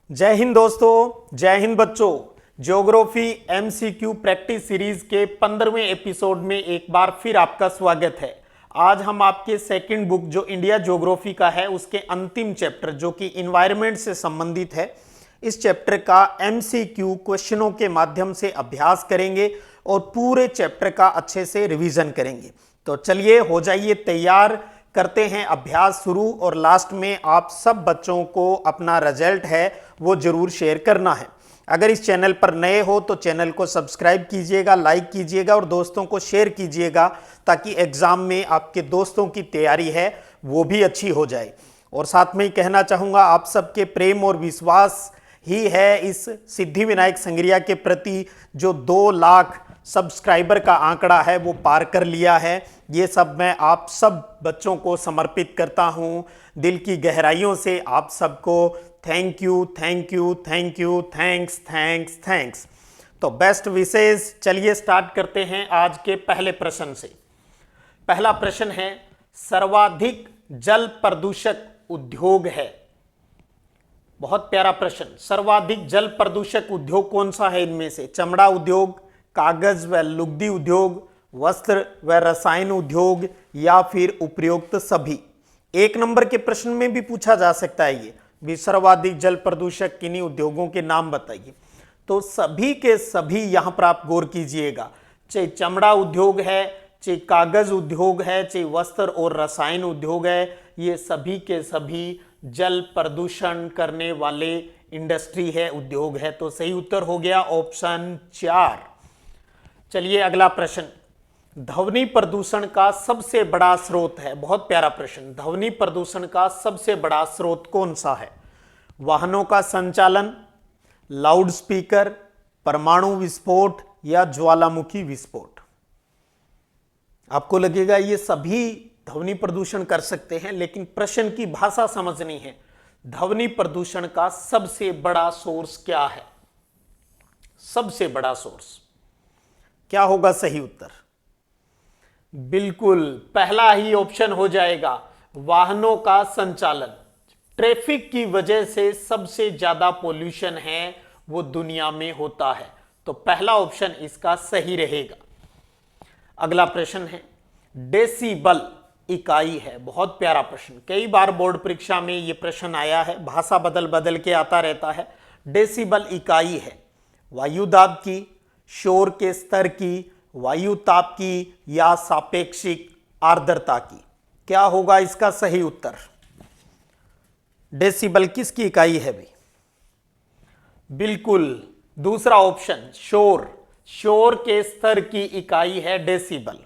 जय हिंद दोस्तों, जय हिंद बच्चों। ज्योग्राफी एमसीक्यू प्रैक्टिस सीरीज के 15वें एपिसोड में एक बार फिर आपका स्वागत है। आज हम आपके सेकंड बुक जो इंडिया ज्योग्राफी का है उसके अंतिम चैप्टर जो कि इन्वायरमेंट से संबंधित है, इस चैप्टर का एमसीक्यू क्वेश्चनों के माध्यम से अभ्यास करेंगे और पूरे चैप्टर का अच्छे से रिवीजन करेंगे। तो चलिए हो जाइए तैयार, करते हैं अभ्यास शुरू। और लास्ट में आप सब बच्चों को अपना रिजल्ट है वो जरूर शेयर करना है। अगर इस चैनल पर नए हो तो चैनल को सब्सक्राइब कीजिएगा, लाइक कीजिएगा और दोस्तों को शेयर कीजिएगा ताकि एग्जाम में आपके दोस्तों की तैयारी है वो भी अच्छी हो जाए। और साथ में ही कहना चाहूँगा, आप सबके प्रेम और विश्वास ही है इस सिद्धि विनायक संग्रिया के प्रति जो 2 लाख सब्सक्राइबर का आंकड़ा है वो पार कर लिया है। ये सब मैं आप सब बच्चों को समर्पित करता हूँ दिल की गहराइयों से। आप सबको thank you, thank you, thank you, thanks thanks thanks. तो बेस्ट विशेष। चलिए स्टार्ट करते हैं आज के पहले प्रश्न से। पहला प्रश्न है, सर्वाधिक जल प्रदूषक उद्योग है। बहुत प्यारा प्रश्न। सर्वाधिक जल प्रदूषक उद्योग कौन सा है इनमें से? चमड़ा उद्योग, कागज व लुगदी उद्योग, वस्त्र व रसायन उद्योग या फिर उपयुक्त सभी? 1 नंबर के प्रश्न में भी पूछा जा सकता है ये भी, सर्वाधिक जल प्रदूषक किन्हीं उद्योगों के नाम बताइए। तो सभी के सभी यहां पर आप गौर कीजिएगा, चाहे चमड़ा उद्योग है, चाहे कागज उद्योग है, चाहे वस्त्र और रसायन उद्योग है, ये सभी के सभी जल प्रदूषण करने वाले इंडस्ट्री है, उद्योग है। तो सही उत्तर हो गया ऑप्शन 4। चलिए अगला प्रश्न, ध्वनि प्रदूषण का सबसे बड़ा स्रोत है। बहुत प्यारा प्रश्न। ध्वनि प्रदूषण का सबसे बड़ा स्रोत कौन सा है? वाहनों का संचालन, लाउड स्पीकर, परमाणु विस्फोट या ज्वालामुखी विस्फोट? आपको लगेगा ये सभी ध्वनि प्रदूषण कर सकते हैं, लेकिन प्रश्न की भाषा समझनी है। ध्वनि प्रदूषण का सबसे बड़ा सोर्स क्या है? सबसे बड़ा सोर्स क्या होगा सही उत्तर? बिल्कुल पहला ही ऑप्शन हो जाएगा, वाहनों का संचालन। ट्रैफिक की वजह से सबसे ज्यादा पोल्यूशन है वो दुनिया में होता है, तो पहला ऑप्शन इसका सही रहेगा। अगला प्रश्न है, डेसिबल इकाई है। बहुत प्यारा प्रश्न, कई बार बोर्ड परीक्षा में यह प्रश्न आया है, भाषा बदल बदल के आता रहता है। डेसिबल इकाई है वायु दाब की, शोर के स्तर की, वायु ताप की या सापेक्षिक आर्द्रता की? क्या होगा इसका सही उत्तर? डेसिबल किसकी इकाई है भाई? बिल्कुल दूसरा ऑप्शन, शोर। शोर के स्तर की इकाई है डेसिबल।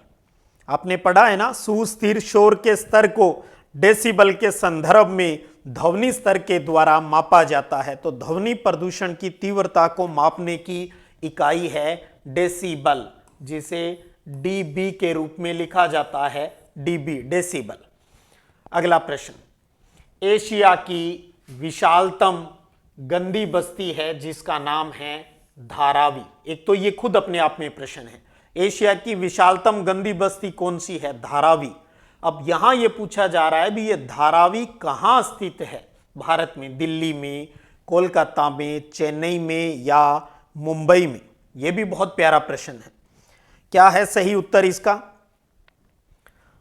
आपने पढ़ा है ना, सुस्थिर शोर के स्तर को डेसिबल के संदर्भ में ध्वनि स्तर के द्वारा मापा जाता है। तो ध्वनि प्रदूषण की तीव्रता को मापने की इकाई है डेसिबल, जिसे डीबी के रूप में लिखा जाता है, डीबी, डेसिबल। अगला प्रश्न, एशिया की विशालतम गंदी बस्ती है जिसका नाम है धारावी। एक तो ये खुद अपने आप में प्रश्न है, एशिया की विशालतम गंदी बस्ती कौन सी है? धारावी। अब यहां यह पूछा जा रहा है भी ये धारावी कहां स्थित है भारत में? दिल्ली में, कोलकाता में, चेन्नई में या मुंबई में? यह भी बहुत प्यारा प्रश्न है। क्या है सही उत्तर इसका?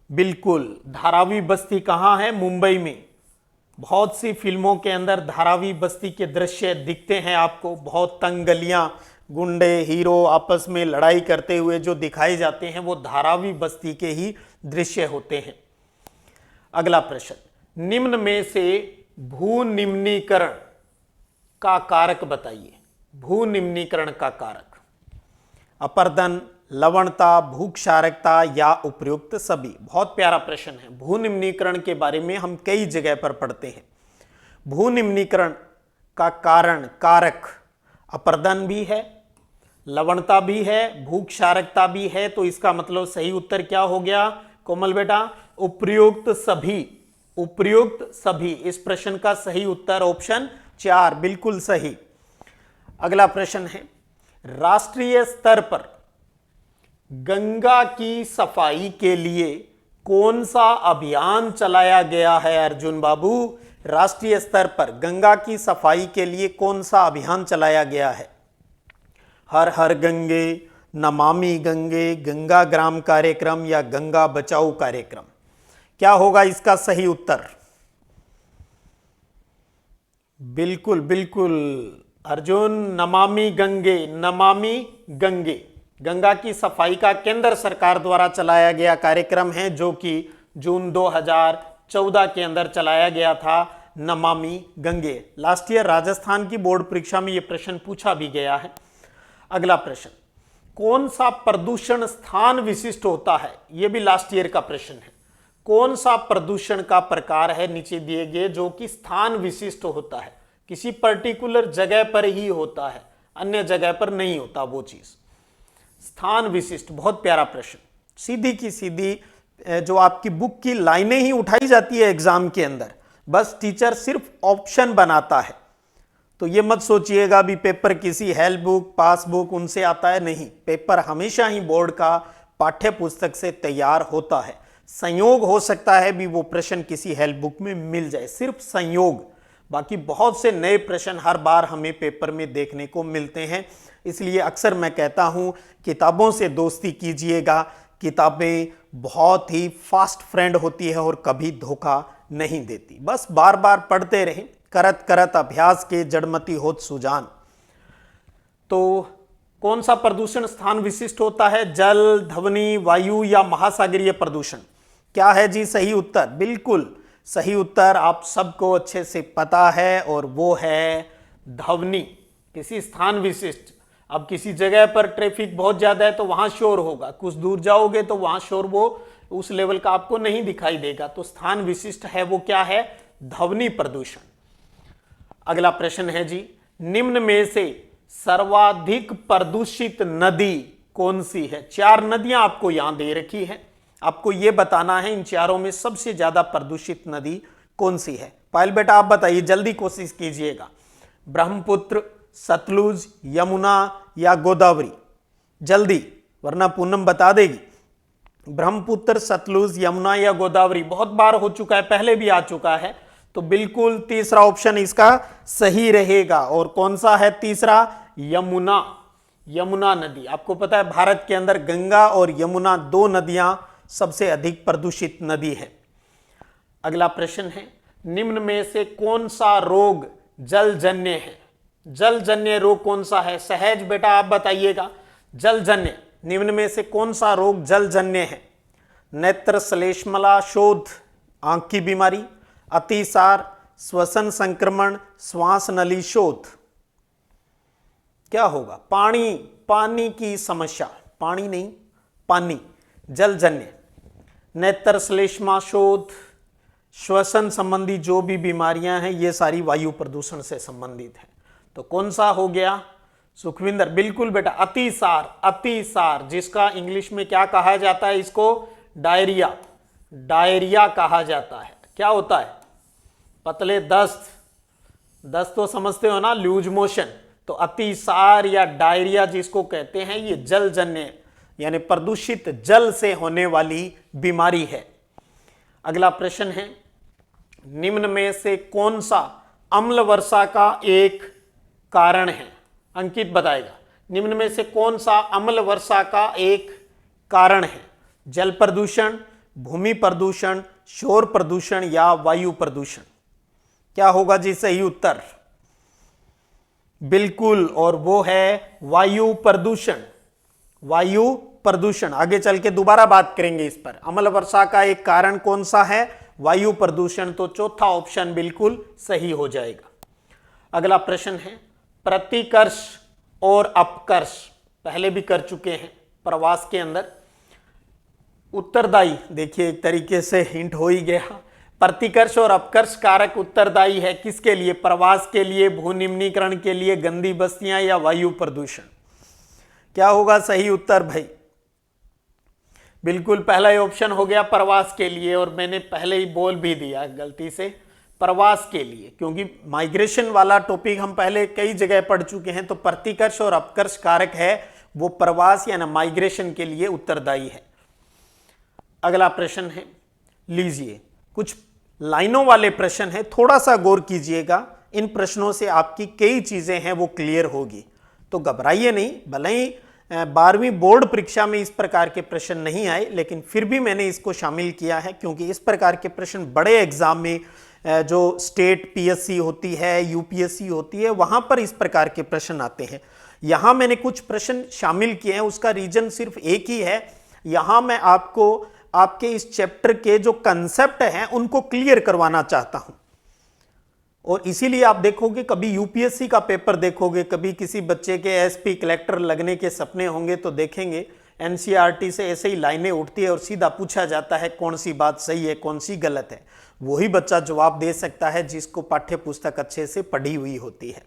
बिल्कुल धारावी बस्ती कहां है? मुंबई में। बहुत सी फिल्मों के अंदर धारावी बस्ती के दृश्य दिखते हैं आपको, बहुत तंग गलियां, गुंडे हीरो आपस में लड़ाई करते हुए जो दिखाए जाते हैं वो धारावी बस्ती के ही दृश्य होते हैं। अगला प्रश्न, निम्न में से भूनिम्नीकरण का कारक बताइए। भूनिम्नीकरण का कारक, अपर्दन, लवणता, भूक्षारकता या उपयुक्त सभी? बहुत प्यारा प्रश्न है। भूनिम्नीकरण के बारे में हम कई जगह पर पढ़ते हैं। भूनिम्नीकरण का कारण, कारक अपर्दन भी है, लवणता भी है, भूक्षारकता भी है। तो इसका मतलब सही उत्तर क्या हो गया कोमल बेटा? उपयुक्त सभी। उपयुक्त सभी इस प्रश्न का सही उत्तर ऑप्शन 4, बिल्कुल सही। अगला प्रश्न है, राष्ट्रीय स्तर पर गंगा की सफाई के लिए कौन सा अभियान चलाया गया है अर्जुन बाबू? राष्ट्रीय स्तर पर गंगा की सफाई के लिए कौन सा अभियान चलाया गया है? हर हर गंगे, नमामि गंगे, गंगा ग्राम कार्यक्रम या गंगा बचाओ कार्यक्रम? क्या होगा इसका सही उत्तर? बिल्कुल बिल्कुल अर्जुन, नमामि गंगे, नमामि गंगे गंगा की सफाई का केंद्र सरकार द्वारा चलाया गया कार्यक्रम है, जो कि जून 2014 के अंदर चलाया गया था। नमामि गंगे। लास्ट ईयर राजस्थान की बोर्ड परीक्षा में यह प्रश्न पूछा भी गया है। अगला प्रश्न, कौन सा प्रदूषण स्थान विशिष्ट होता है? यह भी लास्ट ईयर का प्रश्न है। कौन सा प्रदूषण का प्रकार है नीचे दिए गए जो कि स्थान विशिष्ट होता है, किसी पर्टिकुलर जगह पर ही होता है, अन्य जगह पर नहीं होता वो चीज? स्थान विशिष्ट, बहुत प्यारा प्रश्न। सीधी की सीधी जो आपकी बुक की लाइनें ही उठाई जाती है एग्जाम के अंदर, बस टीचर सिर्फ ऑप्शन बनाता है। तो ये मत सोचिएगा भी पेपर किसी हेल्प बुक, पासबुक उनसे आता है, नहीं। पेपर हमेशा ही बोर्ड का पाठ्य पुस्तक से तैयार होता है। संयोग हो सकता है भी वो प्रश्न किसी हेल्प बुक में मिल जाए, सिर्फ संयोग। बाकी बहुत से नए प्रश्न हर बार हमें पेपर में देखने को मिलते हैं। इसलिए अक्सर मैं कहता हूं किताबों से दोस्ती कीजिएगा। किताबें बहुत ही फास्ट फ्रेंड होती है और कभी धोखा नहीं देती। बस बार बार पढ़ते रहें, करत करत अभ्यास के जड़मती होत सुजान। तो कौन सा प्रदूषण स्थान विशिष्ट होता है? जल, ध्वनि, वायु या महासागरीय प्रदूषण? क्या है जी सही उत्तर? बिल्कुल सही उत्तर आप सबको अच्छे से पता है और वो है ध्वनि। किसी स्थान विशिष्ट, अब किसी जगह पर ट्रैफिक बहुत ज्यादा है तो वहां शोर होगा, कुछ दूर जाओगे तो वहां शोर वो उस लेवल का आपको नहीं दिखाई देगा। तो स्थान विशिष्ट है वो क्या है? ध्वनि प्रदूषण। अगला प्रश्न है जी, निम्न में से सर्वाधिक प्रदूषित नदी कौन सी है? 4 नदियां आपको यहां दे रखी है, आपको यह बताना है इन चारों में सबसे ज्यादा प्रदूषित नदी कौन सी है। पायल बेटा आप बताइए, जल्दी कोशिश कीजिएगा। ब्रह्मपुत्र, सतलुज, यमुना या गोदावरी? जल्दी, वरना पूनम बता देगी। ब्रह्मपुत्र, सतलुज, यमुना या गोदावरी? बहुत बार हो चुका है, पहले भी आ चुका है। तो बिल्कुल तीसरा ऑप्शन इसका सही रहेगा। और कौन सा है तीसरा? यमुना। यमुना नदी। आपको पता है भारत के अंदर गंगा और यमुना 2 नदियां सबसे अधिक प्रदूषित नदी है। अगला प्रश्न है, निम्न में से कौन सा रोग जलजन्य है? जलजन्य रोग कौन सा है? सहज बेटा आप बताइएगा। जलजन्य, निम्न में से कौन सा रोग जलजन्य है? नेत्र श्लेष्मला शोथ, आंख की बीमारी, अतिसार, श्वसन संक्रमण, श्वास नली शोथ? क्या होगा? पानी, पानी की समस्या, पानी नहीं पानी, जलजन्य। नेत्र श्लेष्मा शोथ, श्वसन संबंधी जो भी बीमारियां हैं ये सारी वायु प्रदूषण से संबंधित है। तो कौन सा हो गया सुखविंदर? बिल्कुल बेटा, अतिसार। अतिसार जिसका इंग्लिश में क्या कहा जाता है? इसको डायरिया। डायरिया कहा जाता है। क्या होता है? पतले दस्त। दस्त तो समझते हो ना, लूज मोशन। तो अतिसार या डायरिया जिसको कहते हैं ये जलजन्य यानी प्रदूषित जल से होने वाली बीमारी है। अगला प्रश्न है, निम्न में से कौन सा अम्ल वर्षा का एक कारण है? अंकित बताएगा। निम्न में से कौन सा अम्ल वर्षा का एक कारण है? जल प्रदूषण, भूमि प्रदूषण, शोर प्रदूषण या वायु प्रदूषण? क्या होगा जी सही उत्तर? बिल्कुल, और वो है वायु प्रदूषण। वायु प्रदूषण। आगे चल के दोबारा बात करेंगे इस पर। अम्ल वर्षा का एक कारण कौन सा है? वायु प्रदूषण। तो चौथा ऑप्शन बिल्कुल सही हो जाएगा। अगला प्रश्न है, प्रतिकर्ष और अपकर्ष पहले भी कर चुके हैं प्रवास के अंदर। उत्तरदायी, देखिए एक तरीके से हिंट हो ही गया। प्रतिकर्ष और अपकर्ष कारक उत्तरदायी है किसके लिए? प्रवास के लिए, भूनिम्नीकरण के लिए, गंदी बस्तियां या वायु प्रदूषण? क्या होगा सही उत्तर भाई? बिल्कुल पहला ही ऑप्शन हो गया प्रवास के लिए, और मैंने पहले ही बोल भी दिया गलती से प्रवास के लिए, क्योंकि माइग्रेशन वाला टॉपिक हम पहले कई जगह पढ़ चुके हैं। तो प्रतिकर्ष और अपकर्ष कारक है वो प्रवास या ना माइग्रेशन के लिए उत्तरदायी है। अगला प्रश्न है, लीजिए कुछ लाइनों वाले प्रश्न हैं, थोड़ा सा गौर कीजिएगा, इन प्रश्नों से आपकी कई चीजें हैं वो क्लियर होगी। तो घबराइए नहीं, भले ही 12वीं बोर्ड परीक्षा में इस प्रकार के प्रश्न नहीं आए, लेकिन फिर भी मैंने इसको शामिल किया है क्योंकि इस प्रकार के प्रश्न बड़े एग्जाम में जो स्टेट पीएससी होती है, यूपीएससी होती है, वहां पर इस प्रकार के प्रश्न आते हैं। यहां मैंने कुछ प्रश्न शामिल किए हैं, उसका रीजन सिर्फ एक ही है, यहां मैं आपको आपके इस चैप्टर के जो कंसेप्ट हैं उनको क्लियर करवाना चाहता हूं। और इसीलिए आप देखोगे, कभी यूपीएससी का पेपर देखोगे, कभी किसी बच्चे के एसपी कलेक्टर लगने के सपने होंगे तो देखेंगे एनसीईआरटी से ऐसे ही लाइनें उठती है और सीधा पूछा जाता है कौन सी बात सही है, कौन सी गलत है। वही बच्चा जवाब दे सकता है जिसको पाठ्य पुस्तक अच्छे से पढ़ी हुई होती है।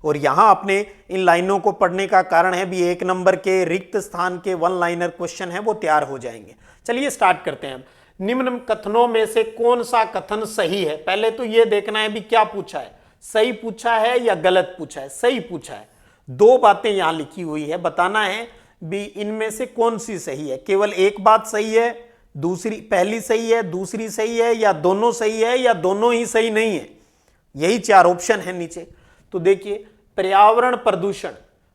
और यहां आपने इन लाइनों को पढ़ने का कारण है भी 1 नंबर के रिक्त स्थान के 1 लाइनर क्वेश्चन है वो तैयार हो जाएंगे। चलिए स्टार्ट करते हैं। निम्न कथनों में से कौन सा कथन सही है? पहले तो यह देखना है भी क्या पूछा है, सही पूछा है या गलत पूछा है। सही पूछा है, 2 बातें यहां लिखी हुई है, बताना है भी इनमें से कौन सी सही है। केवल एक बात सही है, दूसरी पहली सही है, दूसरी सही है, या दोनों सही है, या दोनों ही सही नहीं है। यही 4 ऑप्शन है नीचे। तो देखिए, पर्यावरण प्रदूषण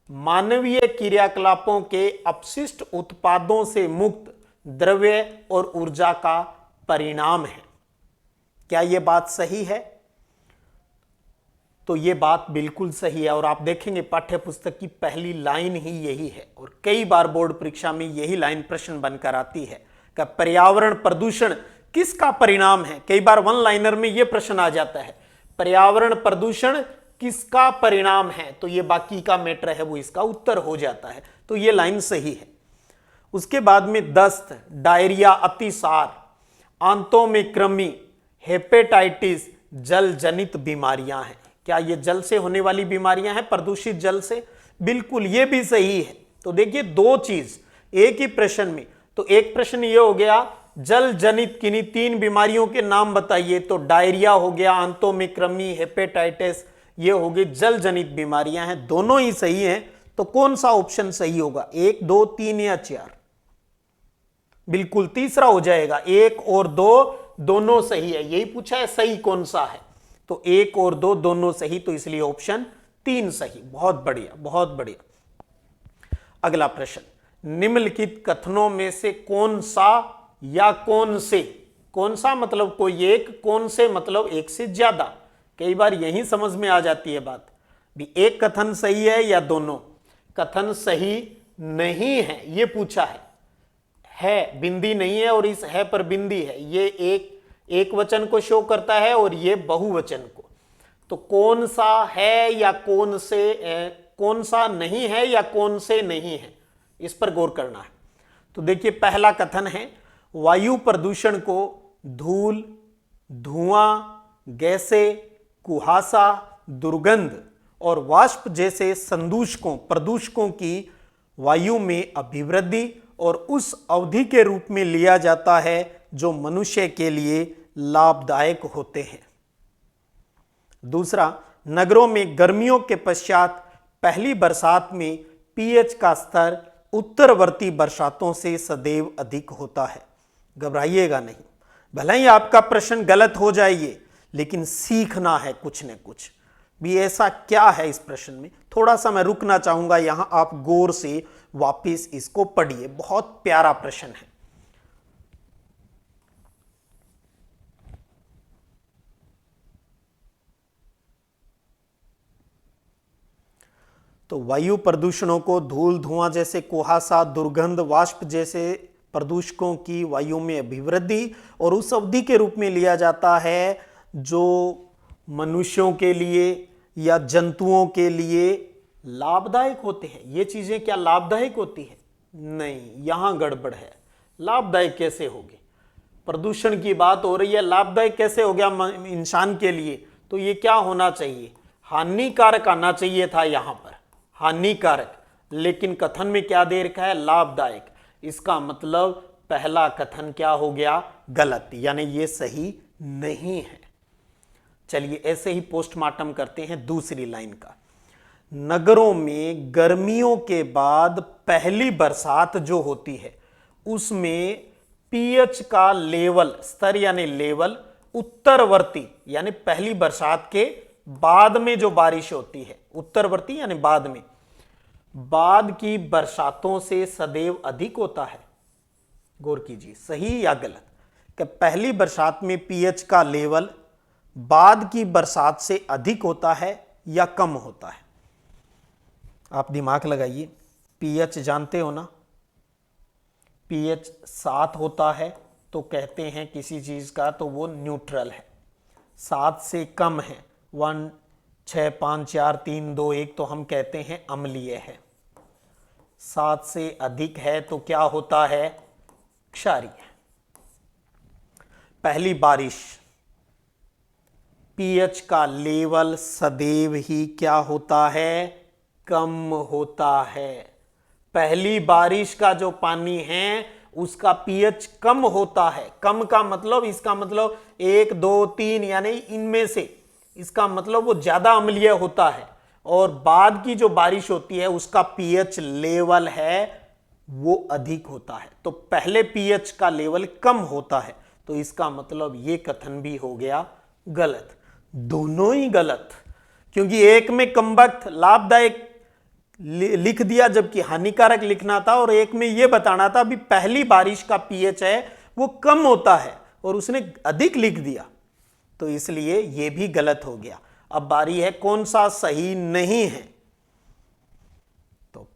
मानवीय क्रियाकलापों के अपशिष्ट उत्पादों से मुक्त द्रव्य और ऊर्जा का परिणाम है। क्या यह बात सही है? तो यह बात बिल्कुल सही है। और आप देखेंगे पाठ्य पुस्तक की पहली लाइन ही यही है, और कई बार बोर्ड परीक्षा में यही लाइन प्रश्न बनकर आती है कि पर्यावरण प्रदूषण किसका परिणाम है। कई बार 1 लाइनर में यह प्रश्न आ जाता है, पर्यावरण प्रदूषण किसका परिणाम है, तो यह बाकी का मैटर है वो इसका उत्तर हो जाता है। तो यह लाइन सही है। उसके बाद में दस्त, डायरिया, अतिसार, आंतों में कृमि, हेपेटाइटिस जल जनित बीमारियां हैं। क्या ये जल से होने वाली बीमारियां हैं, प्रदूषित जल से? बिल्कुल, ये भी सही है। तो देखिए 2 चीज एक ही प्रश्न में। तो एक प्रश्न ये हो गया, जल जनित किन्हीं 3 बीमारियों के नाम बताइए, तो डायरिया हो गया, आंतों में कृमि, हेपेटाइटिस, ये हो गई जल जनित बीमारियां हैं। दोनों ही सही हैं। तो कौन सा ऑप्शन सही होगा? 1, 2, 3 या 4? बिल्कुल तीसरा हो जाएगा, 1 और 2 दोनों सही है। यही पूछा है सही कौन सा है, तो 1 और 2 दोनों सही, तो इसलिए ऑप्शन 3 सही। बहुत बढ़िया, बहुत बढ़िया। अगला प्रश्न, निम्नलिखित कथनों में से कौन सा या कौन से, कौन सा मतलब कोई एक, कौन से मतलब एक से ज्यादा। कई बार यही समझ में आ जाती है बात भी, एक कथन सही है या दोनों कथन सही नहीं है, ये पूछा है बिंदी नहीं है और इस है पर बिंदी है, ये एक वचन को शो करता है और ये बहुवचन को। तो कौन सा है या कौन से, कौन सा नहीं है या कौन से नहीं है, इस पर गौर करना है। तो देखिए पहला कथन है, वायु प्रदूषण को धूल, धुआं, गैसें, कुहासा, दुर्गंध और वाष्प जैसे प्रदूषकों की वायु में अभिवृद्धि और उस अवधि के रूप में लिया जाता है जो मनुष्य के लिए लाभदायक होते हैं। दूसरा, नगरों में गर्मियों के पश्चात पहली बरसात में पीएच का स्तर उत्तरवर्ती बरसातों से सदैव अधिक होता है। घबराइएगा नहीं, भले ही आपका प्रश्न गलत हो जाइए, लेकिन सीखना है कुछ न कुछ भी। ऐसा क्या है इस प्रश्न में, थोड़ा सा मैं रुकना चाहूंगा, यहां आप गौर से वापिस इसको पढ़िए। बहुत प्यारा प्रश्न है। तो वायु प्रदूषणों को धूल, धुआं जैसे कुहासा, दुर्गंध, वाष्प जैसे प्रदूषकों की वायु में अभिवृद्धि और उस अवधि के रूप में लिया जाता है जो मनुष्यों के लिए या जंतुओं के लिए लाभदायक होते हैं। ये चीजें क्या लाभदायक होती है? नहीं, यहां गड़बड़ है। लाभदायक कैसे होगी? प्रदूषण की बात हो रही है, लाभदायक कैसे हो गया इंसान के लिए? तो ये क्या होना चाहिए? हानिकारक आना चाहिए था यहां पर, हानिकारक। लेकिन कथन में क्या दे रखा है? लाभदायक। इसका मतलब पहला कथन क्या हो गया? गलत, यानी ये सही नहीं है। चलिए ऐसे ही पोस्टमार्टम करते हैं दूसरी लाइन का। नगरों में गर्मियों के बाद पहली बरसात जो होती है उसमें पीएच का लेवल, स्तर यानी लेवल उत्तरवर्ती यानी पहली बरसात के बाद में जो बारिश होती है, उत्तरवर्ती यानी बाद में, बाद की बरसातों से सदैव अधिक होता है। गौर कीजिए, सही या गलत, कि पहली बरसात में पीएच का लेवल बाद की बरसात से अधिक होता है या कम होता है। आप दिमाग लगाइए, पीएच जानते हो ना, पीएच 7 होता है तो कहते हैं किसी चीज का तो वो न्यूट्रल है, 7 से कम है 1 6 5 4 3 2 1 तो हम कहते हैं अम्लीय है, 7 से अधिक है तो क्या होता है, क्षारीय। पहली बारिश, पीएच का लेवल सदैव ही क्या होता है, कम होता है। पहली बारिश का जो पानी है उसका पीएच कम होता है। कम का मतलब, इसका मतलब 1 2 3 यानी इनमें से, इसका मतलब वो ज्यादा अम्लीय होता है। और बाद की जो बारिश होती है उसका पीएच लेवल है वो अधिक होता है। तो पहले पीएच का लेवल कम होता है, तो इसका मतलब ये कथन भी हो गया गलत। दोनों ही गलत, क्योंकि एक में कमबख्त लाभदायक लिख दिया जबकि हानिकारक लिखना था, और एक में यह बताना था भी पहली बारिश का पीएच है वो कम होता है और उसने अधिक लिख दिया, तो इसलिए यह भी गलत हो गया। अब बारी है कौन सा सही नहीं है। तो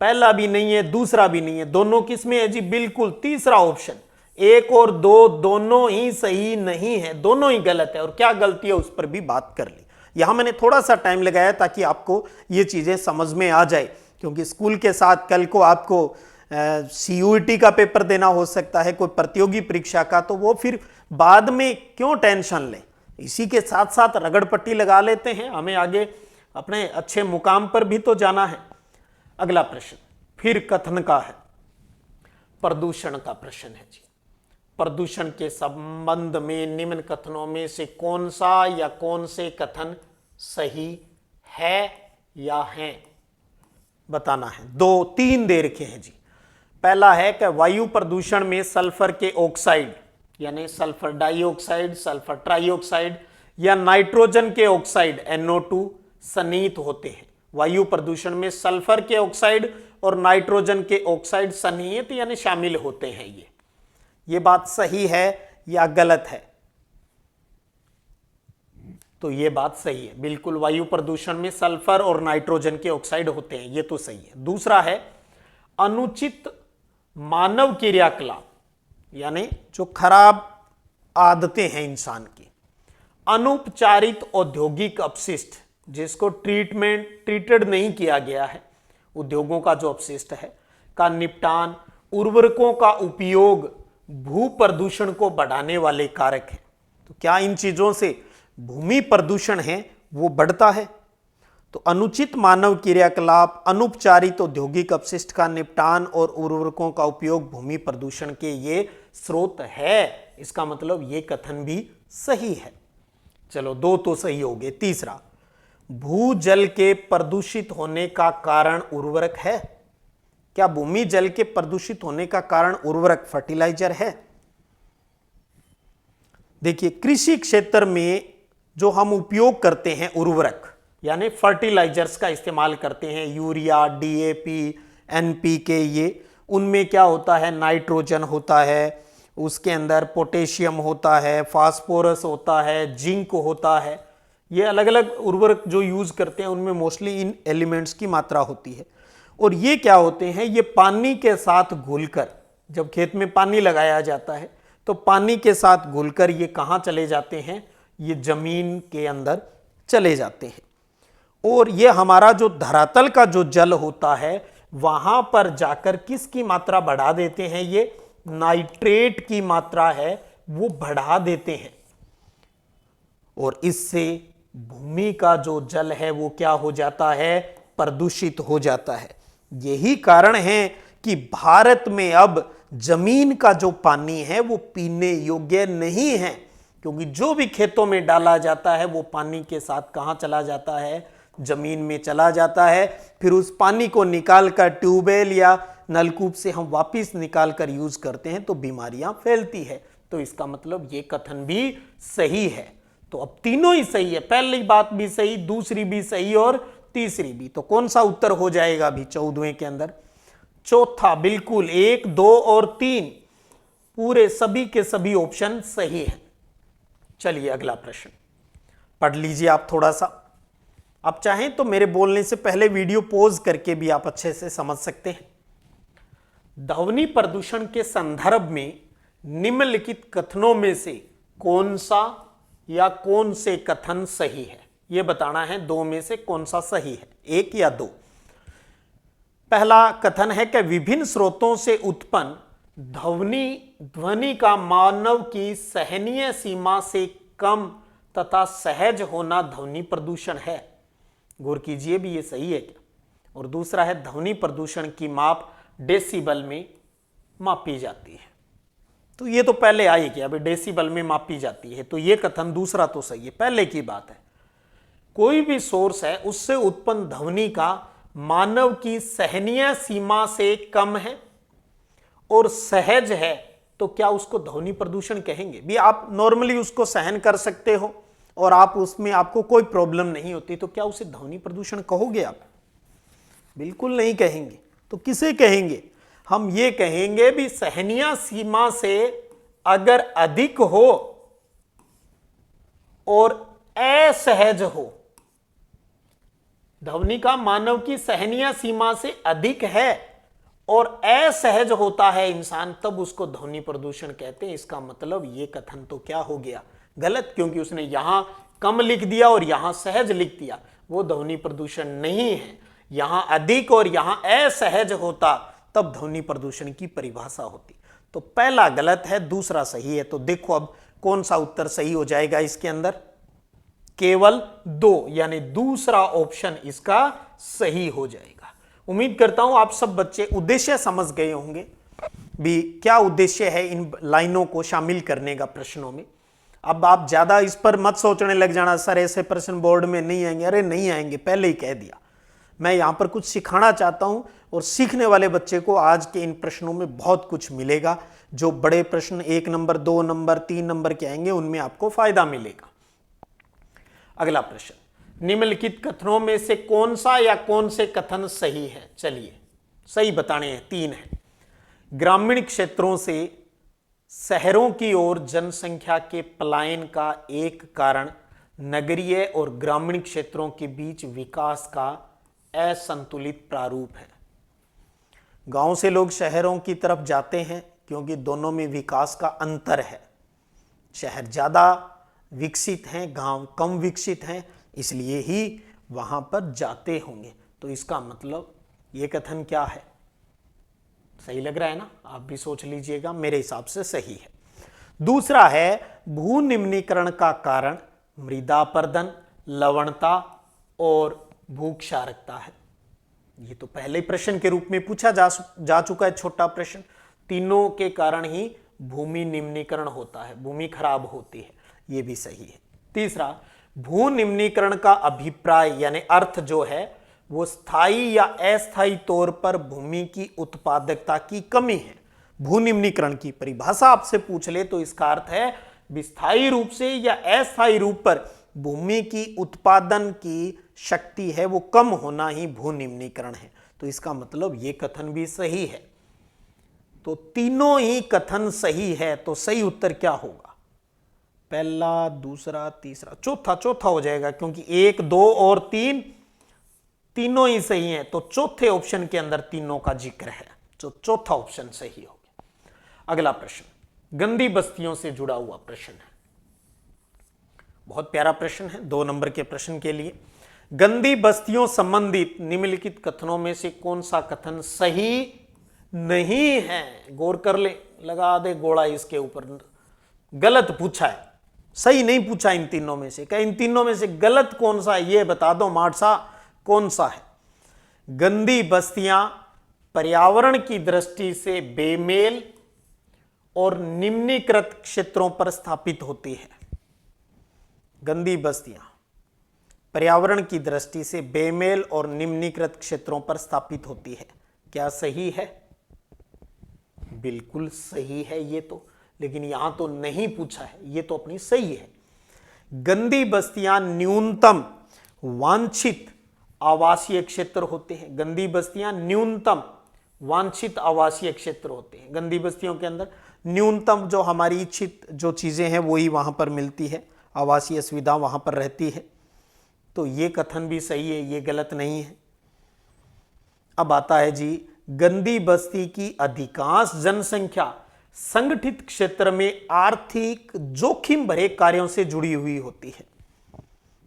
पहला भी नहीं है, दूसरा भी नहीं है, दोनों किसमें है जी, बिल्कुल तीसरा ऑप्शन 1 और 2 दोनों ही सही नहीं है, दोनों ही गलत है। और क्या गलती है उस पर भी बात कर ली। यहां मैंने थोड़ा सा टाइम लगाया ताकि आपको ये चीजें समझ में आ जाए, क्योंकि स्कूल के साथ कल को आपको सीयूईटी का पेपर देना हो सकता है, कोई प्रतियोगी परीक्षा का, तो वो फिर बाद में क्यों टेंशन लें, इसी के साथ साथ रगड़पट्टी लगा लेते हैं, हमें आगे अपने अच्छे मुकाम पर भी तो जाना है। अगला प्रश्न फिर कथन का है, प्रदूषण का प्रश्न है जी। प्रदूषण के संबंध में निम्न कथनों में से कौन सा या कौन से कथन सही है या हैं, बताना है। 2 3 दे रखे हैं जी। पहला है कि वायु प्रदूषण में सल्फर के ऑक्साइड यानी सल्फर डाइऑक्साइड, सल्फर ट्राइऑक्साइड या नाइट्रोजन के ऑक्साइड NO2 सन्निहित होते हैं। वायु प्रदूषण में सल्फर के ऑक्साइड और नाइट्रोजन के ऑक्साइड सन्निहित यानी शामिल होते हैं। ये बात सही है या गलत है? तो ये बात सही है, बिल्कुल वायु प्रदूषण में सल्फर और नाइट्रोजन के ऑक्साइड होते हैं, ये तो सही है। दूसरा है अनुचित मानव क्रियाकलाप यानी जो खराब आदतें हैं इंसान की, अनुपचारित औद्योगिक अपशिष्ट जिसको ट्रीटेड नहीं किया गया है, उद्योगों का जो अपशिष्ट है का निपटान, उर्वरकों का उपयोग भू प्रदूषण को बढ़ाने वाले कारक हैं। तो क्या इन चीजों से भूमि प्रदूषण है वो बढ़ता है? तो अनुचित मानव क्रियाकलाप, अनुपचारित औद्योगिक अपशिष्ट का निपटान और उर्वरकों का उपयोग भूमि प्रदूषण के ये स्रोत है, इसका मतलब ये कथन भी सही है। चलो 2 तो सही हो गए। तीसरा, भूजल के प्रदूषित होने का कारण उर्वरक है। क्या भूमि जल के प्रदूषित होने का कारण उर्वरक फर्टिलाइजर है? देखिए, कृषि क्षेत्र में जो हम उपयोग करते हैं उर्वरक यानी फर्टिलाइजर्स का इस्तेमाल करते हैं, यूरिया, DAP, NPK, ये उनमें क्या होता है, नाइट्रोजन होता है, उसके अंदर पोटेशियम होता है, फास्फोरस होता है, जिंक होता है। ये अलग अलग उर्वरक जो यूज करते हैं उनमें मोस्टली इन एलिमेंट्स की मात्रा होती है। और ये क्या होते हैं, ये पानी के साथ घुलकर, जब खेत में पानी लगाया जाता है तो पानी के साथ घुलकर ये कहाँ चले जाते हैं, ये जमीन के अंदर चले जाते हैं। और ये हमारा जो धरातल का जो जल होता है वहां पर जाकर किसकी मात्रा बढ़ा देते हैं, ये नाइट्रेट की मात्रा है वो बढ़ा देते हैं। और इससे भूमि का जो जल है वो क्या हो जाता है, प्रदूषित हो जाता है। यही कारण है कि भारत में अब जमीन का जो पानी है वो पीने योग्य नहीं है, क्योंकि जो भी खेतों में डाला जाता है वो पानी के साथ कहां चला जाता है, जमीन में चला जाता है। फिर उस पानी को निकालकर ट्यूबवेल या नलकूप से हम वापस निकाल कर यूज करते हैं तो बीमारियां फैलती है। तो इसका मतलब ये कथन भी सही है। तो अब तीनों ही सही है, पहली बात भी सही, दूसरी भी सही और तीसरी भी। तो कौन सा उत्तर हो जाएगा अभी 14वें के अंदर? चौथा, बिल्कुल 1, 2 और 3 पूरे सभी के सभी ऑप्शन सही है। चलिए अगला प्रश्न पढ़ लीजिए आप थोड़ा सा। आप चाहें तो मेरे बोलने से पहले वीडियो पॉज करके भी आप अच्छे से समझ सकते हैं। ध्वनि प्रदूषण के संदर्भ में निम्नलिखित कथनों में से कौन सा या कौन से कथन सही है, यह बताना है। दो में से कौन सा सही है, एक या दो। पहला कथन है कि विभिन्न स्रोतों से उत्पन्न ध्वनि का मानव की सहनीय सीमा से कम तथा सहज होना ध्वनि प्रदूषण है। गौर कीजिए भी ये सही है क्या? और दूसरा है ध्वनि प्रदूषण की माप डेसिबल में मापी जाती है। तो ये तो पहले आई कि अभी डेसिबल में मापी जाती है, तो ये कथन दूसरा तो सही है, पहले की बात है। कोई भी सोर्स है उससे उत्पन्न ध्वनि का मानव की सहनीय सीमा से कम है और सहज है, तो क्या उसको ध्वनि प्रदूषण कहेंगे? भी आप नॉर्मली उसको सहन कर सकते हो और आप उसमें आपको कोई प्रॉब्लम नहीं होती, तो क्या उसे ध्वनि प्रदूषण कहोगे आप? बिल्कुल नहीं कहेंगे। तो किसे कहेंगे? हम ये कहेंगे भी सहनीय सीमा से अगर अधिक हो और असहज हो, ध्वनि का मानव की सहनीय सीमा से अधिक है और असहज होता है इंसान, तब उसको ध्वनि प्रदूषण कहते हैं। इसका मतलब ये कथन तो क्या हो गया? गलत, क्योंकि उसने यहां कम लिख दिया और यहां सहज लिख दिया। वो ध्वनि प्रदूषण नहीं है। यहां अधिक और यहां असहज होता तब ध्वनि प्रदूषण की परिभाषा होती। तो पहला गलत है, दूसरा सही है। तो देखो अब कौन सा उत्तर सही हो जाएगा इसके अंदर? केवल 2, यानी दूसरा ऑप्शन इसका सही हो जाएगा। उम्मीद करता हूं आप सब बच्चे उद्देश्य समझ गए होंगे भी क्या उद्देश्य है इन लाइनों को शामिल करने का प्रश्नों में। अब आप ज्यादा इस पर मत सोचने लग जाना सर ऐसे प्रश्न बोर्ड में नहीं आएंगे। अरे नहीं आएंगे, पहले ही कह दिया। मैं यहां पर कुछ सिखाना चाहता हूं और सीखने वाले बच्चे को आज के इन प्रश्नों में बहुत कुछ मिलेगा। जो बड़े प्रश्न 1 नंबर 2 नंबर 3 नंबर के आएंगे उनमें आपको फायदा मिलेगा। अगला प्रश्न, निम्नलिखित कथनों में से कौन सा या कौन से कथन सही है? चलिए सही बताने हैं, 3 है। ग्रामीण क्षेत्रों से शहरों की ओर जनसंख्या के पलायन का एक कारण नगरीय और ग्रामीण क्षेत्रों के बीच विकास का असंतुलित प्रारूप है। गांव से लोग शहरों की तरफ जाते हैं क्योंकि दोनों में विकास का अंतर है। शहर ज्यादा विकसित हैं, गांव कम विकसित हैं, इसलिए ही वहां पर जाते होंगे। तो इसका मतलब ये कथन क्या है? सही लग रहा है ना? आप भी सोच लीजिएगा, मेरे हिसाब से सही है। दूसरा है भू निम्नीकरण का कारण मृदा अपरदन, लवणता और भूक्षारकता है। ये तो पहले प्रश्न के रूप में पूछा जा चुका है, छोटा प्रश्न। तीनों के कारण ही भूमि निम्नीकरण होता है, भूमि खराब होती है, ये भी सही है। तीसरा, भू निम्नीकरण का अभिप्राय यानी अर्थ जो है वो स्थायी या अस्थायी तौर पर भूमि की उत्पादकता की कमी है। भू निम्नीकरण की परिभाषा आपसे पूछ ले तो इसका अर्थ है विस्थायी रूप से या अस्थायी रूप पर भूमि की उत्पादन की शक्ति है वो कम होना ही भू निम्नीकरण है। तो इसका मतलब ये कथन भी सही है। तो तीनों ही कथन सही है। तो सही उत्तर क्या होगा? पहला, दूसरा, तीसरा, चौथा हो जाएगा, क्योंकि 1, 2 और 3 तीनों ही सही हैं। तो चौथे ऑप्शन के अंदर तीनों का जिक्र है, तो चौथा ऑप्शन सही हो गया। अगला प्रश्न गंदी बस्तियों से जुड़ा हुआ प्रश्न है। बहुत प्यारा प्रश्न है 2 नंबर के प्रश्न के लिए। गंदी बस्तियों संबंधित निम्नलिखित कथनों में से कौन सा कथन सही नहीं है? गौर कर ले, लगा दे गोड़ा इसके ऊपर। गलत पूछा है, सही नहीं पूछा इन तीनों में से। क्या इन तीनों में से गलत कौन सा है? ये बता दो मार्ट सा, कौन सा है? गंदी बस्तियां पर्यावरण की दृष्टि से बेमेल और निम्नीकृत क्षेत्रों पर स्थापित होती है। गंदी बस्तियां पर्यावरण की दृष्टि से बेमेल और निम्नीकृत क्षेत्रों पर स्थापित होती है। क्या सही है? बिल्कुल सही है ये तो। लेकिन यहां तो नहीं पूछा है, ये तो अपनी सही है। गंदी बस्तियां न्यूनतम वांछित आवासीय क्षेत्र होते हैं। गंदी बस्तियां न्यूनतम वांछित आवासीय क्षेत्र होते हैं। गंदी बस्तियों के अंदर न्यूनतम जो हमारी इच्छित जो चीजें हैं वही वहां पर मिलती है, आवासीय सुविधा वहां पर रहती है। तो ये कथन भी सही है, ये गलत नहीं है। अब आता है जी, गंदी बस्ती की अधिकांश जनसंख्या संगठित क्षेत्र में आर्थिक जोखिम भरे कार्यों से जुड़ी हुई होती है।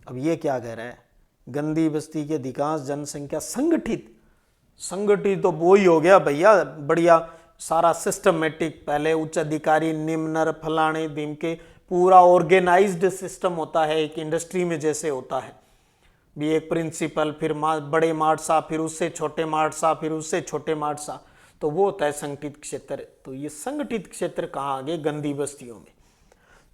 अब ये क्या कह रहा है, गंदी बस्ती की अधिकांश जनसंख्या संगठित तो वो ही हो गया भैया, बढ़िया सारा सिस्टमेटिक, पहले उच्च अधिकारी निम्न फलाने दिन के, पूरा ऑर्गेनाइज्ड सिस्टम होता है एक इंडस्ट्री में जैसे होता है भी, एक प्रिंसिपल, फिर बड़े मार्टसा, फिर उससे छोटे मार्टसा, फिर उससे छोटे मार्टसा, तो वो होता है संगठित क्षेत्र। तो ये संगठित क्षेत्र कहाँ आ गए, गंदी बस्तियों में।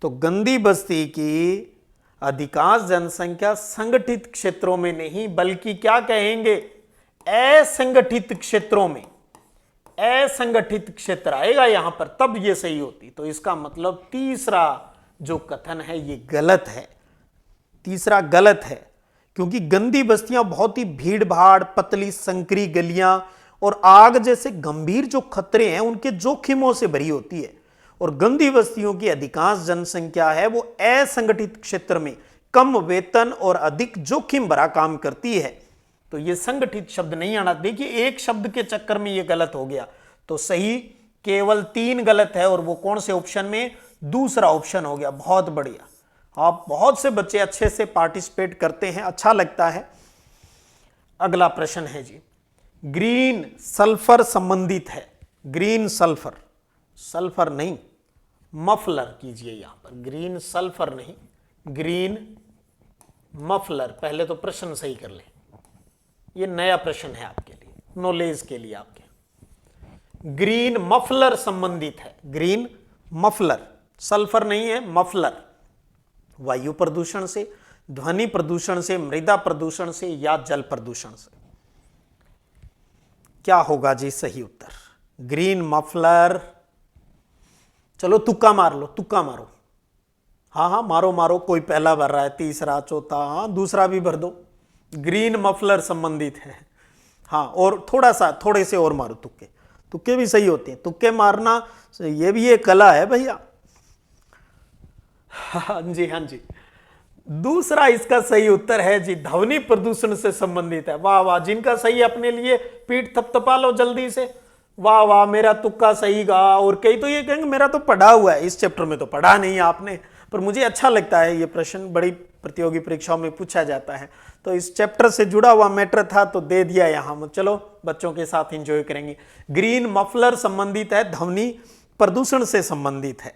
तो गंदी बस्ती की अधिकांश जनसंख्या संगठित क्षेत्रों में नहीं बल्कि क्या कहेंगे, असंगठित क्षेत्रों में, असंगठित क्षेत्र आएगा यहां पर, तब ये सही होती। तो इसका मतलब तीसरा जो कथन है ये गलत है, तीसरा गलत है, क्योंकि गंदी बस्तियां बहुत ही भीड़ भाड़, पतली संकरी गलियां और आग जैसे गंभीर जो खतरे हैं उनके जोखिमों से भरी होती है। और गंदी बस्तियों की अधिकांश जनसंख्या है वो असंगठित क्षेत्र में कम वेतन और अधिक जोखिम भरा काम करती है। तो ये संगठित शब्द नहीं आना। देखिए एक शब्द के चक्कर में ये गलत हो गया। तो सही केवल 3 गलत है, और वो कौन से ऑप्शन में, दूसरा ऑप्शन हो गया। बहुत बढ़िया, आप बहुत से बच्चे अच्छे से पार्टिसिपेट करते हैं, अच्छा लगता है। अगला प्रश्न है जी, ग्रीन सल्फर संबंधित है। ग्रीन सल्फर, सल्फर नहीं, मफलर कीजिए यहां पर, ग्रीन सल्फर नहीं, ग्रीन मफलर। पहले तो प्रश्न सही कर ले, ये नया प्रश्न है आपके लिए, नॉलेज के लिए आपके। ग्रीन मफलर संबंधित है, ग्रीन मफलर, सल्फर नहीं है, मफलर। वायु प्रदूषण से, ध्वनि प्रदूषण से, मृदा प्रदूषण से या जल प्रदूषण से। क्या होगा जी सही उत्तर, ग्रीन मफलर। चलो तुक्का मार लो, तुक्का मारो। हाँ मारो मारो, कोई पहला भर रहा है, तीसरा, चौथा, हाँ दूसरा भी भर दो। ग्रीन मफलर संबंधित है, हाँ। और थोड़े से और मारो तुक्के, तुक्के भी सही होते हैं, तुक्के मारना ये भी एक कला है भैया। हाँ जी, हाँ जी। दूसरा इसका सही उत्तर है जी, ध्वनि प्रदूषण से संबंधित है। वाह वाह, जिनका सही अपने लिए पीठ थपथपा लो जल्दी से, वाह वाह, मेरा तुक्का सही गा। और कई तो ये कहेंगे मेरा तो पढ़ा हुआ है, इस चैप्टर में तो पढ़ा नहीं आपने, पर मुझे अच्छा लगता है ये प्रश्न, बड़ी प्रतियोगी परीक्षाओं में पूछा जाता है। तो इस चैप्टर से जुड़ा हुआ मैटर था तो दे दिया यहां। चलो बच्चों के साथ एंजॉय करेंगे। ग्रीन मफलर संबंधित है, ध्वनि प्रदूषण से संबंधित है।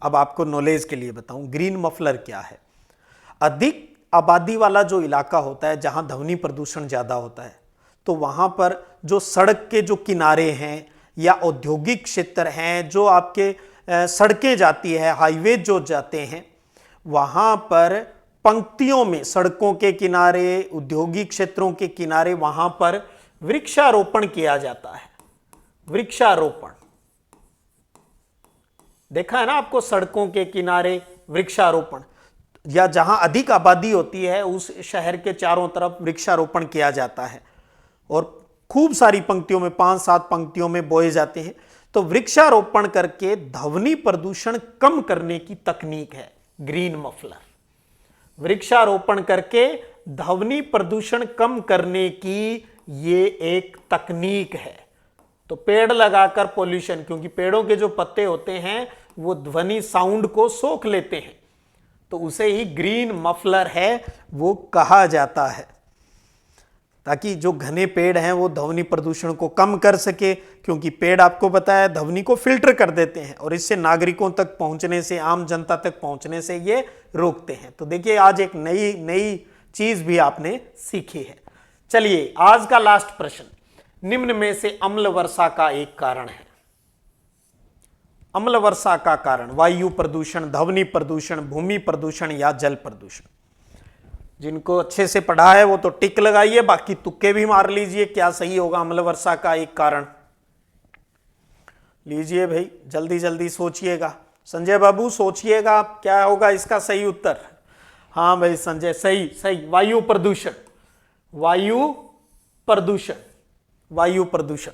अब आपको नॉलेज के लिए बताऊं, ग्रीन मफलर क्या है। अधिक आबादी वाला जो इलाका होता है, जहां ध्वनि प्रदूषण ज्यादा होता है, तो वहां पर जो सड़क के जो किनारे हैं या औद्योगिक क्षेत्र हैं, जो आपके सड़कें जाती है, हाईवे जो जाते हैं, वहां पर पंक्तियों में, सड़कों के किनारे, औद्योगिक क्षेत्रों के किनारे, वहां पर वृक्षारोपण किया जाता है। वृक्षारोपण देखा है ना आपको, सड़कों के किनारे वृक्षारोपण, या जहां अधिक आबादी होती है उस शहर के चारों तरफ वृक्षारोपण किया जाता है और खूब सारी पंक्तियों में, 5-7 पंक्तियों में बोए जाते हैं। तो वृक्षारोपण करके ध्वनि प्रदूषण कम करने की तकनीक है ग्रीन मफलर। वृक्षारोपण करके ध्वनि प्रदूषण कम करने की ये एक तकनीक है। तो पेड़ लगाकर पोल्यूशन, क्योंकि पेड़ों के जो पत्ते होते हैं वो ध्वनि साउंड को सोख लेते हैं, तो उसे ही ग्रीन मफलर है वो कहा जाता है, ताकि जो घने पेड़ हैं वो ध्वनि प्रदूषण को कम कर सके। क्योंकि पेड़ आपको पता है ध्वनि को फिल्टर कर देते हैं और इससे नागरिकों तक पहुंचने से, आम जनता तक पहुंचने से ये रोकते हैं। तो देखिए आज एक नई चीज भी आपने सीखी है। चलिए आज का लास्ट प्रश्न, निम्न में से अम्ल वर्षा का एक कारण है। अम्ल वर्षा का कारण वायु प्रदूषण, ध्वनि प्रदूषण, भूमि प्रदूषण या जल प्रदूषण। जिनको अच्छे से पढ़ा है वो तो टिक लगाइए, बाकी तुक्के भी मार लीजिए क्या सही होगा अम्ल वर्षा का एक कारण। लीजिए भाई, जल्दी जल्दी सोचिएगा। संजय बाबू सोचिएगा आप, क्या होगा इसका सही उत्तर। हाँ भाई संजय, सही सही, वायु प्रदूषण। वायु प्रदूषण, वायु प्रदूषण।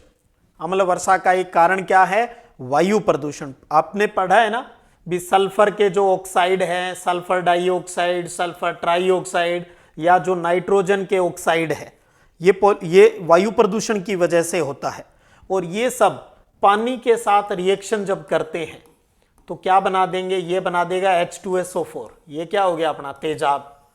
अम्ल वर्षा का एक कारण क्या है? वायु प्रदूषण। आपने पढ़ा है ना भी, सल्फर के जो ऑक्साइड है, सल्फर डाइऑक्साइड, सल्फर ट्राइऑक्साइड, या जो नाइट्रोजन के ऑक्साइड है, ये वायु प्रदूषण की वजह से होता है। और ये सब पानी के साथ रिएक्शन जब करते हैं तो क्या बना देंगे? ये बना देगा H2SO4। ये क्या हो गया अपना? तेजाब।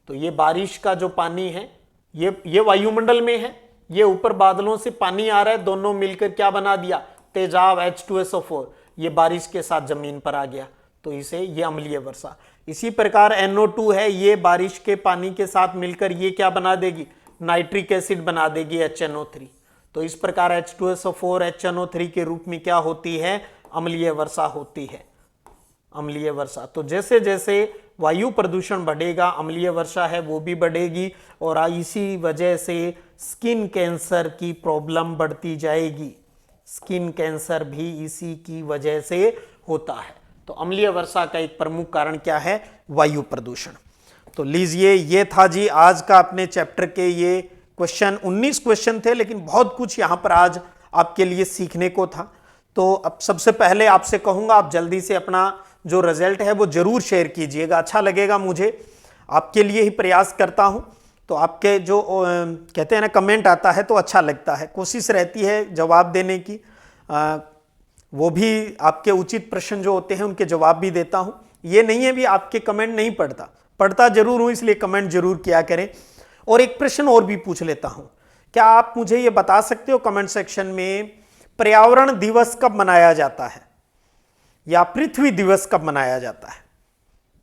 तो ये बारिश का जो पानी है, ये वायुमंडल में है, ये ऊपर बादलों से पानी आ रहा है, दोनों मिलकर क्या बना दिया? तेजाब, H2SO4। ये बारिश के साथ जमीन पर आ गया, तो इसे ये अम्लीय वर्षा। इसी प्रकार NO2 है, ये बारिश के पानी के साथ मिलकर ये क्या बना देगी? नाइट्रिक एसिड बना देगी, HNO3। तो इस प्रकार H2SO4 HNO3 के रूप में क्या होती है? अम्लीय वर्षा होती है, अम्लीय वर्षा। तो जैसे जैसे वायु प्रदूषण बढ़ेगा, अम्लीय वर्षा है वो भी बढ़ेगी, और इसी वजह से स्किन कैंसर की प्रॉब्लम बढ़ती जाएगी। स्किन कैंसर भी इसी की वजह से होता है। तो अम्लीय वर्षा का एक प्रमुख कारण क्या है? वायु प्रदूषण। तो लीजिए, ये था जी आज का अपने चैप्टर के ये क्वेश्चन। 19 क्वेश्चन थे, लेकिन बहुत कुछ यहां पर आज आपके लिए सीखने को था। तो अब सबसे पहले आपसे कहूंगा, आप जल्दी से अपना जो रिजल्ट है वो जरूर शेयर कीजिएगा, अच्छा लगेगा मुझे, आपके लिए ही प्रयास करता हूं। तो आपके जो कहते हैं ना कमेंट आता है तो अच्छा लगता है, कोशिश रहती है जवाब देने की, वो भी आपके उचित प्रश्न जो होते हैं उनके जवाब भी देता हूं। ये नहीं है भी आपके कमेंट नहीं पढ़ता जरूर हूं, इसलिए कमेंट जरूर किया करें। और एक प्रश्न और भी पूछ लेता हूं, क्या आप मुझे ये बता सकते हो कमेंट सेक्शन में, पर्यावरण दिवस कब मनाया जाता है या पृथ्वी दिवस कब मनाया जाता है?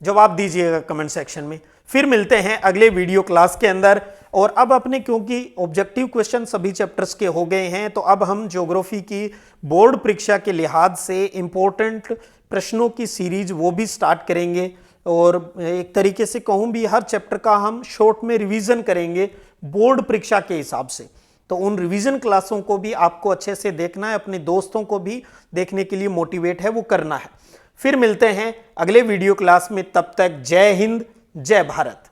जवाब दीजिएगा कमेंट सेक्शन में। फिर मिलते हैं अगले वीडियो क्लास के अंदर। और अब अपने, क्योंकि ऑब्जेक्टिव क्वेश्चन सभी चैप्टर्स के हो गए हैं, तो अब हम ज्योग्राफी की बोर्ड परीक्षा के लिहाज से इंपॉर्टेंट प्रश्नों की सीरीज वो भी स्टार्ट करेंगे। और एक तरीके से कहूं भी, हर चैप्टर का हम शॉर्ट में रिवीजन करेंगे बोर्ड परीक्षा के हिसाब से। तो उन रिवीजन क्लासों को भी आपको अच्छे से देखना है, अपने दोस्तों को भी देखने के लिए मोटिवेट है वो करना है। फिर मिलते हैं अगले वीडियो क्लास में, तब तक जय हिंद, जय भारत।